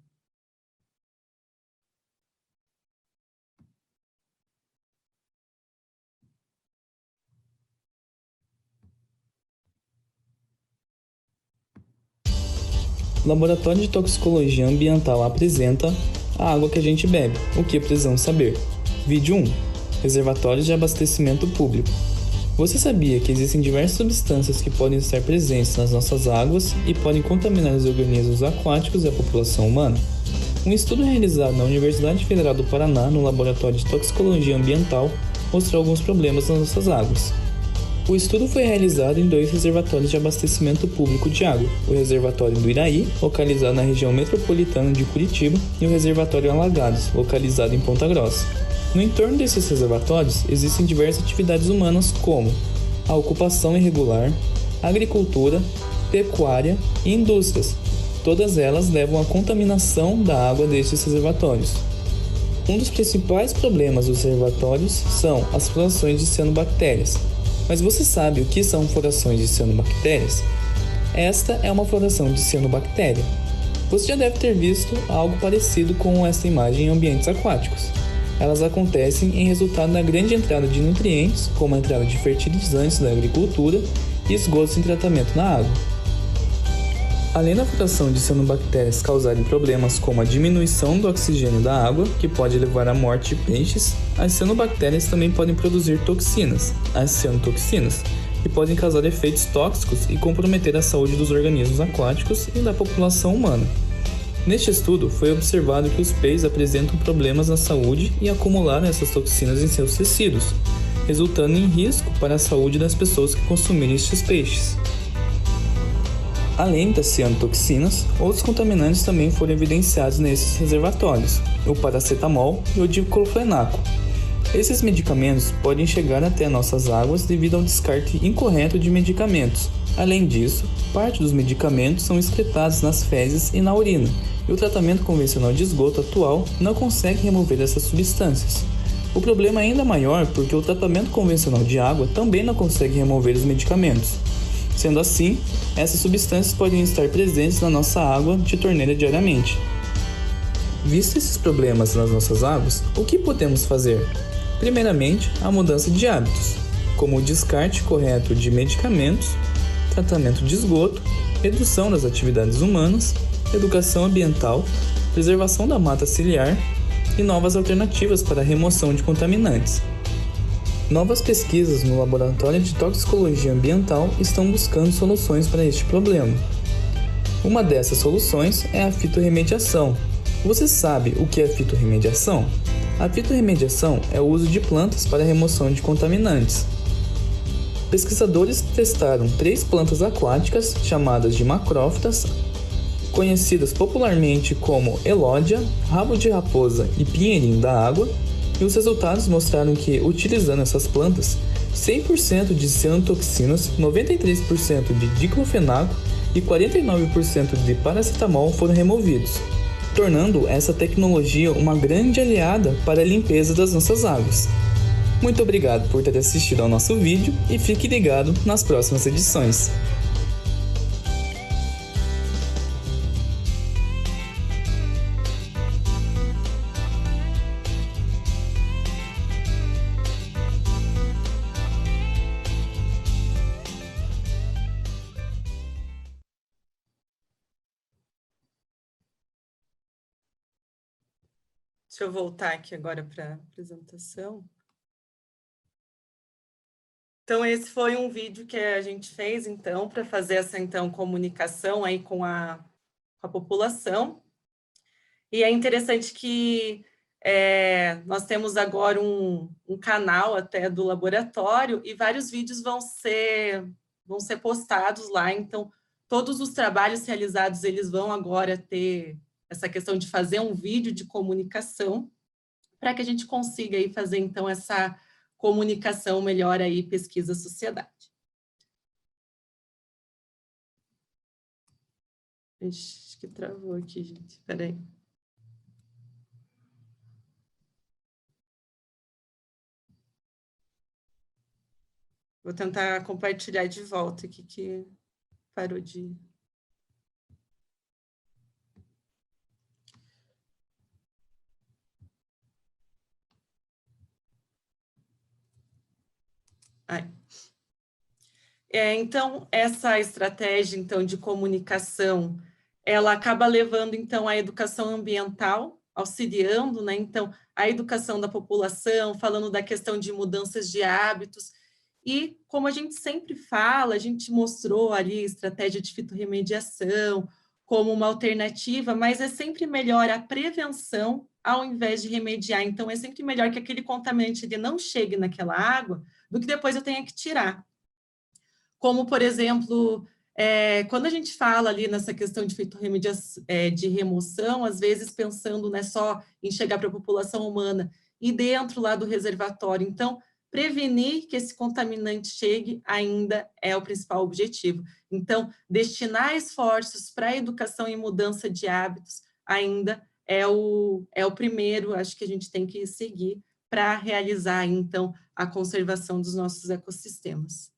O Laboratório de Toxicologia Ambiental apresenta a água que a gente bebe, o que precisamos saber. Vídeo 1. Reservatórios de abastecimento público. Você sabia que existem diversas substâncias que podem estar presentes nas nossas águas e podem contaminar os organismos aquáticos e a população humana? Um estudo realizado na Universidade Federal do Paraná, no Laboratório de Toxicologia Ambiental, mostrou alguns problemas nas nossas águas. O estudo foi realizado em 2 reservatórios de abastecimento público de água, o reservatório do Iraí, localizado na região metropolitana de Curitiba, e o reservatório Alagados, localizado em Ponta Grossa. No entorno desses reservatórios existem diversas atividades humanas como a ocupação irregular, agricultura, pecuária e indústrias. Todas elas levam à contaminação da água destes reservatórios. Um dos principais problemas dos reservatórios são as florações de cianobactérias. Mas você sabe o que são florações de cianobactérias? Esta é uma floração de cianobactéria. Você já deve ter visto algo parecido com essa imagem em ambientes aquáticos. Elas acontecem em resultado da grande entrada de nutrientes, como a entrada de fertilizantes da agricultura e esgotos em tratamento na água. Além da floração de cianobactérias causarem problemas como a diminuição do oxigênio da água, que pode levar à morte de peixes, as cianobactérias também podem produzir toxinas, as cianotoxinas, que podem causar efeitos tóxicos e comprometer a saúde dos organismos aquáticos e da população humana. Neste estudo, foi observado que os peixes apresentam problemas na saúde e acumularam essas toxinas em seus tecidos, resultando em risco para a saúde das pessoas que consumirem estes peixes. Além das cianotoxinas, outros contaminantes também foram evidenciados nesses reservatórios, o paracetamol e o diclofenaco. Esses medicamentos podem chegar até nossas águas devido ao descarte incorreto de medicamentos. Além disso, parte dos medicamentos são excretados nas fezes e na urina, e o tratamento convencional de esgoto atual não consegue remover essas substâncias. O problema é ainda maior porque o tratamento convencional de água também não consegue remover os medicamentos. Sendo assim, essas substâncias podem estar presentes na nossa água de torneira diariamente. Visto esses problemas nas nossas águas, o que podemos fazer? Primeiramente, a mudança de hábitos, como o descarte correto de medicamentos, tratamento de esgoto, redução das atividades humanas, educação ambiental, preservação da mata ciliar e novas alternativas para a remoção de contaminantes. Novas pesquisas no Laboratório de Toxicologia Ambiental estão buscando soluções para este problema. Uma dessas soluções é a fitorremediação. Você sabe o que é fitorremediação? A fitorremediação é o uso de plantas para a remoção de contaminantes. Pesquisadores testaram 3 plantas aquáticas chamadas de macrófitas, conhecidas popularmente como elódia, rabo de raposa e pinheirinho da água, e os resultados mostraram que, utilizando essas plantas, 100% de cianotoxinas, 93% de diclofenaco e 49% de paracetamol foram removidos, tornando essa tecnologia uma grande aliada para a limpeza das nossas águas. Muito obrigado por ter assistido ao nosso vídeo e fique ligado nas próximas edições. Deixa eu voltar aqui agora para a apresentação. Então, esse foi um vídeo que a gente fez, então, para fazer essa, então, comunicação aí com a com a população. E é interessante que nós temos agora um canal até do laboratório e vários vídeos vão ser postados lá, então todos os trabalhos realizados, eles vão agora ter essa questão de fazer um vídeo de comunicação, para que a gente consiga aí fazer, então, essa comunicação melhor aí, pesquisa-sociedade. Acho que travou aqui, gente. Espera aí. Vou tentar compartilhar de volta aqui, que parou de... Então, essa estratégia então, de comunicação, ela acaba levando então, a educação ambiental, auxiliando, né? Então, a educação da população, falando da questão de mudanças de hábitos, e como a gente sempre fala, a gente mostrou ali estratégia de fitorremediação como uma alternativa, mas é sempre melhor a prevenção ao invés de remediar. Então, é sempre melhor que aquele contaminante ele não chegue naquela água do que depois eu tenha que tirar. Como, por exemplo, quando a gente fala ali nessa questão de fitorremediação, de remoção, às vezes pensando né, só em chegar para a população humana e dentro lá do reservatório. Então, prevenir que esse contaminante chegue ainda é o principal objetivo. Então, destinar esforços para a educação e mudança de hábitos ainda é o primeiro, acho que a gente tem que seguir para realizar, então, a conservação dos nossos ecossistemas.